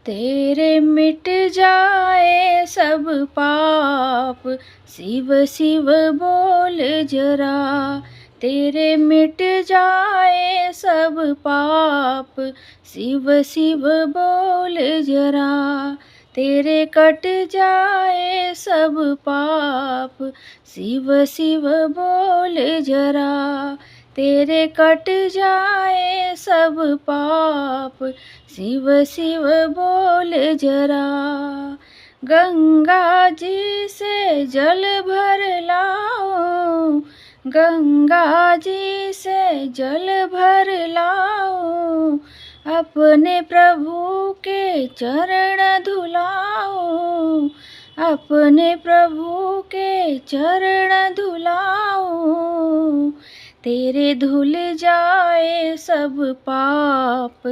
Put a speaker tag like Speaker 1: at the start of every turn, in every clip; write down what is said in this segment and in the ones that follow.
Speaker 1: तेरे मिट जाए सब पाप, शिव शिव बोल जरा। तेरे मिट जाए सब पाप, शिव शिव बोल जरा। तेरे कट जाए सब पाप, शिव शिव बोल जरा। तेरे कट जाए सब पाप, शिव शिव बोल जरा। गंगा जी से जल भर लाओ, गंगा जी से जल भर लाओ। अपने प्रभु के चरण धुलाओ, अपने प्रभु के चरण धुलाओ। तेरे धुल जाए सब पाप,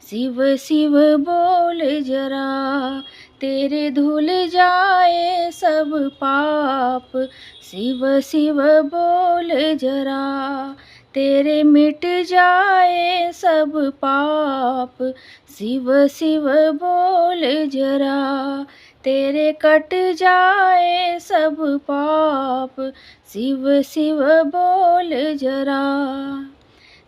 Speaker 1: शिव शिव बोल जरा। तेरे धुल जाए सब पाप, शिव शिव बोल जरा। तेरे मिट जाए सब पाप, शिव शिव बोल जरा। तेरे कट जाए सब पाप, शिव शिव बोल जरा।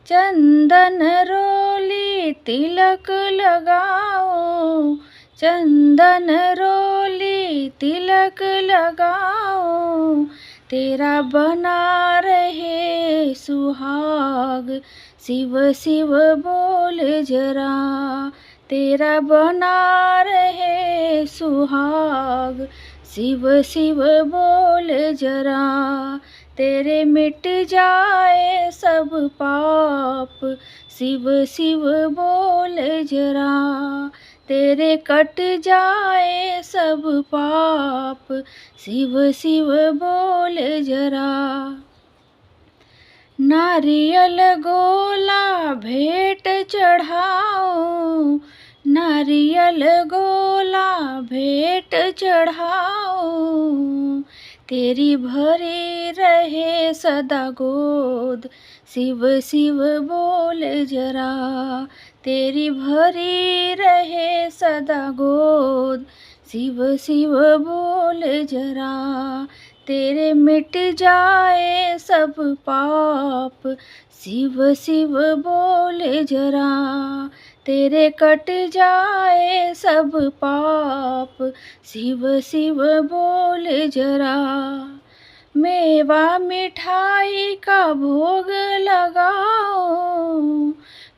Speaker 1: चंदन रोली तिलक लगाओ, चंदन रोली तिलक लगाओ। तेरा बना रहे सुहाग, शिव शिव बोल जरा। तेरा बना रहे सुहाग, शिव शिव बोल जरा। तेरे मिट जाए सब पाप, शिव शिव बोल जरा। तेरे कट जाए सब पाप, शिव शिव बोल जरा। नारियल गोला भेंट चढ़ाओ, नारियल गोला भेंट चढ़ाओ। तेरी भरी रहे सदा गोद, शिव शिव बोल जरा। तेरी भरी रहे सदा गोद, शिव शिव बोल जरा। तेरे मिट जाए सब पाप, शिव शिव बोल जरा। तेरे कट जाए सब पाप, शिव शिव बोल जरा। मेवा मिठाई का भोग लगाओ,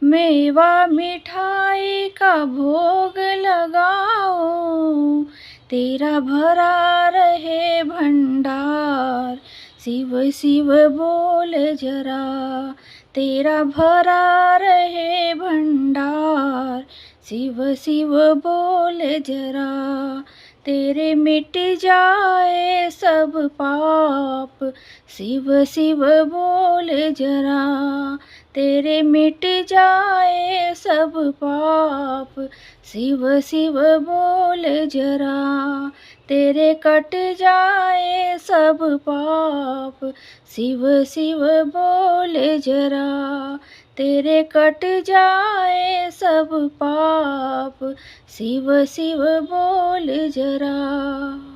Speaker 1: मेवा मिठाई का भोग लगाओ। तेरा भरा रहे भंडार, शिव शिव बोल जरा। तेरा भरा रहे भंडार, शिव शिव बोल जरा। तेरे मिट जाए सब पाप, शिव शिव बोल जरा। तेरे मिट जाए सब पाप, शिव शिव बोल जरा। तेरे कट जाए सब पाप, शिव शिव बोल जरा। तेरे कट जाए सब पाप, शिव शिव बोल जरा।